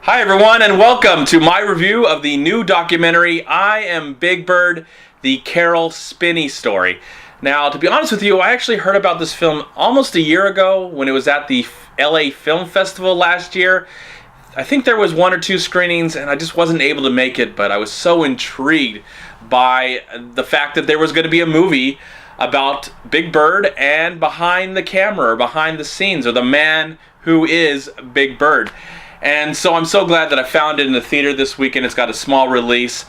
Hi everyone, and welcome to my review of the new documentary, I Am Big Bird, the Caroll Spinney story. Now, to be honest with you, I actually heard about this film almost a year ago when it was at the LA Film Festival last year. I think there was one or two screenings and I just wasn't able to make it, but I was so intrigued by the fact that there was going to be a movie about Big Bird and behind the camera, or behind the scenes, or the man who is Big Bird. And so I'm so glad that I found it in the theater this weekend. It's got a small release,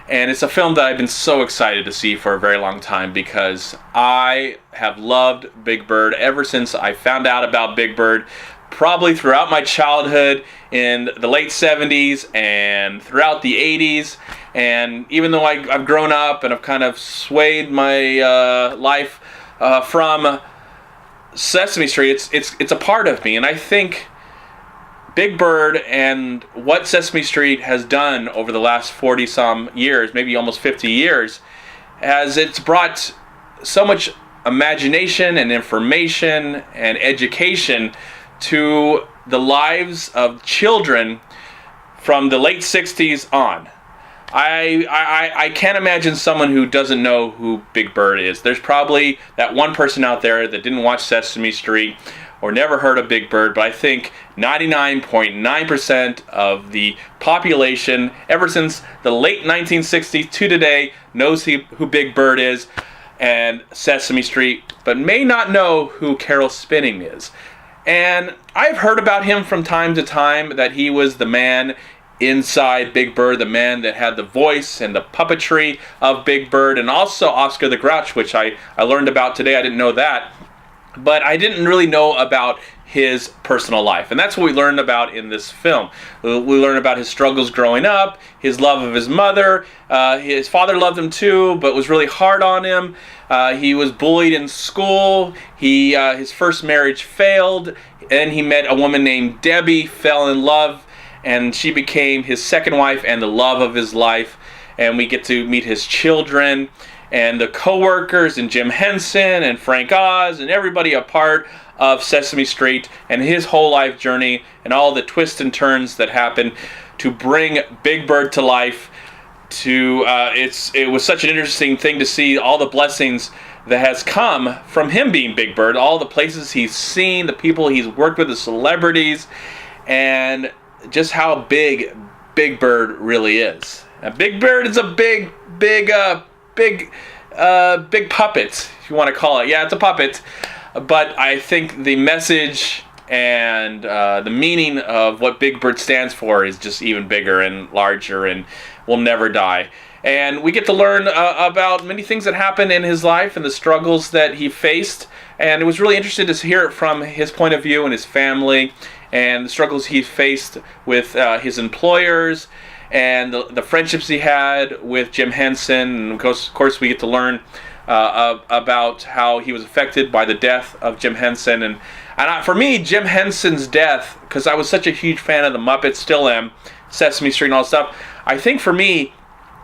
and it's a film that I've been so excited to see for a very long time because I have loved Big Bird ever since I found out about Big Bird, probably throughout my childhood in the late 70s and throughout the 80s. And even though I've grown up and I've kind of swayed my life from Sesame Street, it's a part of me. And I think Big Bird and what Sesame Street has done over the last 40-some years, maybe almost 50 years, it's brought so much imagination and information and education to the lives of children from the late 60s on. I can't imagine someone who doesn't know who Big Bird is. There's probably that one person out there that didn't watch Sesame Street or never heard of Big Bird, but I think 99.9% of the population, ever since the late 1960s to today, knows who Big Bird is and Sesame Street, but may not know who Caroll Spinney is. And I've heard about him from time to time, that he was the man inside Big Bird, the man that had the voice and the puppetry of Big Bird, and also Oscar the Grouch, which I learned about today. I didn't know that. But I didn't really know about his personal life. And that's what we learned about in this film. We learn about his struggles growing up, his love of his mother. His father loved him too, but was really hard on him. He was bullied in school. His first marriage failed. And he met a woman named Debbie, fell in love, and she became his second wife and the love of his life. And we get to meet his children and the co-workers, and Jim Henson and Frank Oz and everybody a part of Sesame Street, and his whole life journey and all the twists and turns that happen to bring Big Bird to life. It was such an interesting thing to see all the blessings that has come from him being Big Bird, all the places he's seen, the people he's worked with, the celebrities, and just how big Big Bird really is. Now, Big Bird is a big puppet, if you want to call it. Yeah, it's a puppet. But I think the message and the meaning of what Big Bird stands for is just even bigger and larger and will never die. And we get to learn about many things that happened in his life and the struggles that he faced. And it was really interesting to hear it from his point of view and his family and the struggles he faced with his employers and the friendships he had with Jim Henson. And of course we get to learn about how he was affected by the death of Jim Henson. And for me, Jim Henson's death, because I was such a huge fan of the Muppets, still am, Sesame Street and all that stuff, I think for me,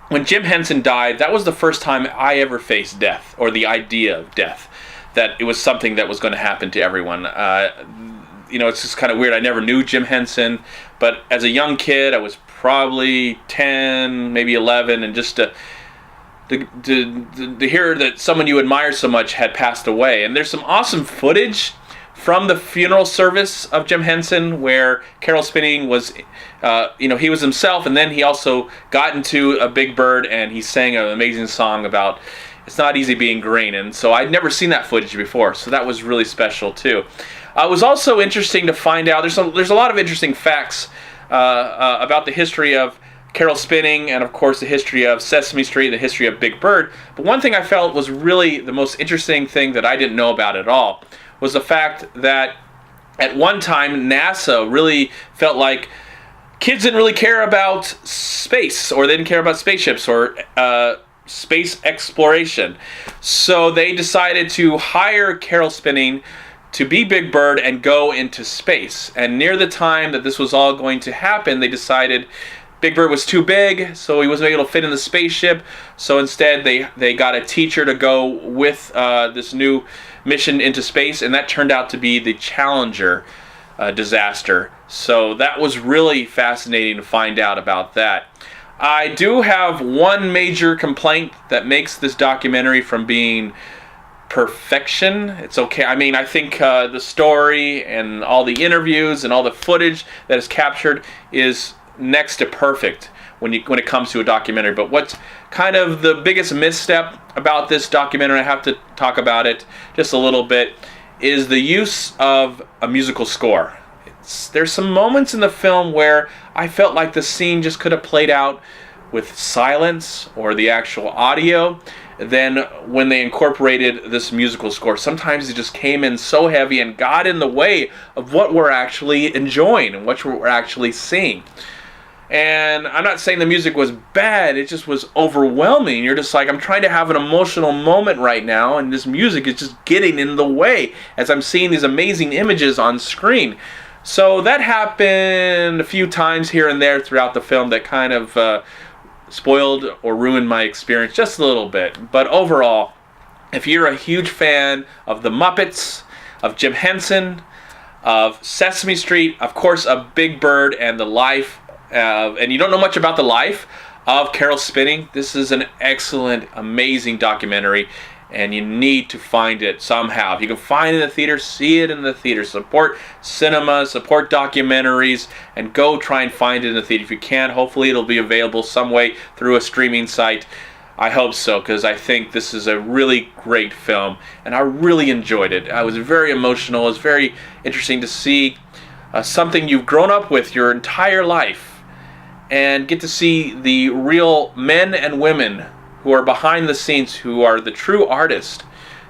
when Jim Henson died, that was the first time I ever faced death, or the idea of death, that it was something that was going to happen to everyone. It's just kind of weird. I never knew Jim Henson, but as a young kid, I was probably 10, maybe 11, and just to hear that someone you admire so much had passed away. And there's some awesome footage from the funeral service of Jim Henson where Caroll Spinney was, he was himself, and then he also got into a Big Bird and he sang an amazing song about it's not easy being green. And so I'd never seen that footage before, so that was really special too. It was also interesting to find out, there's a lot of interesting facts about the history of Caroll Spinney, and of course the history of Sesame Street, the history of Big Bird. But one thing I felt was really the most interesting thing that I didn't know about at all was the fact that at one time NASA really felt like kids didn't really care about space, or they didn't care about spaceships or space exploration. So they decided to hire Caroll Spinney to be Big Bird and go into space. And near the time that this was all going to happen, they decided Big Bird was too big, so he wasn't able to fit in the spaceship. So instead, they got a teacher to go with this new mission into space, and that turned out to be the Challenger disaster. So that was really fascinating to find out about that. I do have one major complaint that makes this documentary from being perfection. It's okay. I mean, I think the story and all the interviews and all the footage that is captured is next to perfect when it comes to a documentary. But what's kind of the biggest misstep about this documentary, I have to talk about it just a little bit, is the use of a musical score. There's some moments in the film where I felt like the scene just could have played out with silence or the actual audio. Then when they incorporated this musical score, sometimes it just came in so heavy and got in the way of what we're actually enjoying and what we're actually seeing. And I'm not saying the music was bad, it just was overwhelming. You're just like, I'm trying to have an emotional moment right now, and this music is just getting in the way as I'm seeing these amazing images on screen. So that happened a few times here and there throughout the film that kind of spoiled or ruined my experience just a little bit. But overall, if you're a huge fan of the Muppets, of Jim Henson, of Sesame Street, of course of Big Bird and the life, and you don't know much about the life of Caroll Spinney, this is an excellent, amazing documentary, and you need to find it somehow. If you can find it in the theater, see it in the theater. Support cinema, support documentaries, and go try and find it in the theater. If you can, hopefully it'll be available some way through a streaming site. I hope so, because I think this is a really great film, and I really enjoyed it. I was very emotional. It was very interesting to see something you've grown up with your entire life, and get to see the real men and women who are behind the scenes, who are the true artists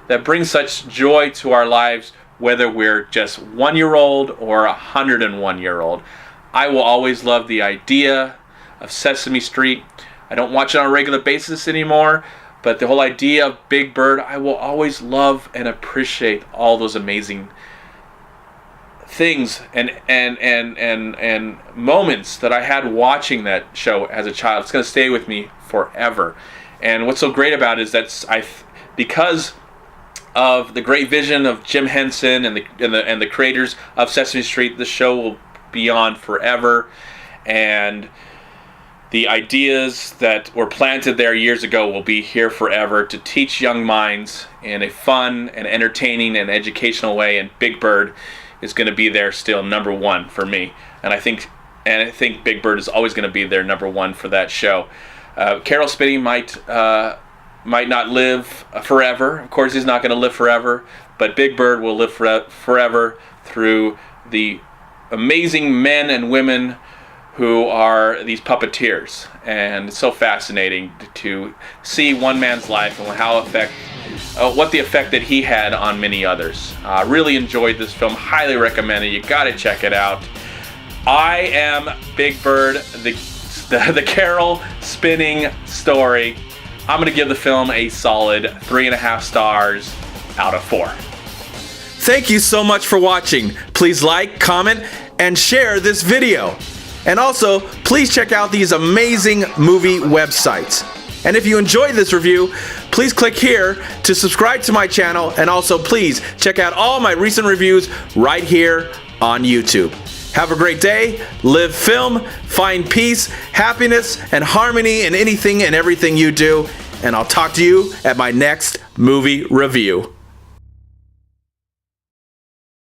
that bring such joy to our lives, whether we're just 1-year-old or 101-year-old. I will always love the idea of Sesame Street. I don't watch it on a regular basis anymore, but the whole idea of Big Bird, I will always love and appreciate all those amazing things and moments that I had watching that show as a child. It's going to stay with me forever. And what's so great about it is that because of the great vision of Jim Henson and the creators of Sesame Street, the show will be on forever. And the ideas that were planted there years ago will be here forever to teach young minds in a fun and entertaining and educational way. And Big Bird is going to be there still #1 for me. And I think Big Bird is always going to be there #1 for that show. Caroll Spinney might not live forever. Of course, he's not going to live forever, but Big Bird will live forever through the amazing men and women who are these puppeteers. And it's so fascinating to see one man's life and what the effect that he had on many others. I really enjoyed this film. Highly recommend it. You got to check it out. I am Big Bird, the Caroll Spinning story. I'm going to give the film a solid 3.5 stars out of 4. Thank you so much for watching. Please like, comment, and share this video. And also, please check out these amazing movie websites. And if you enjoyed this review, please click here to subscribe to my channel, and also please check out all my recent reviews right here on YouTube. Have a great day, live film, find peace, happiness, and harmony in anything and everything you do, and I'll talk to you at my next movie review.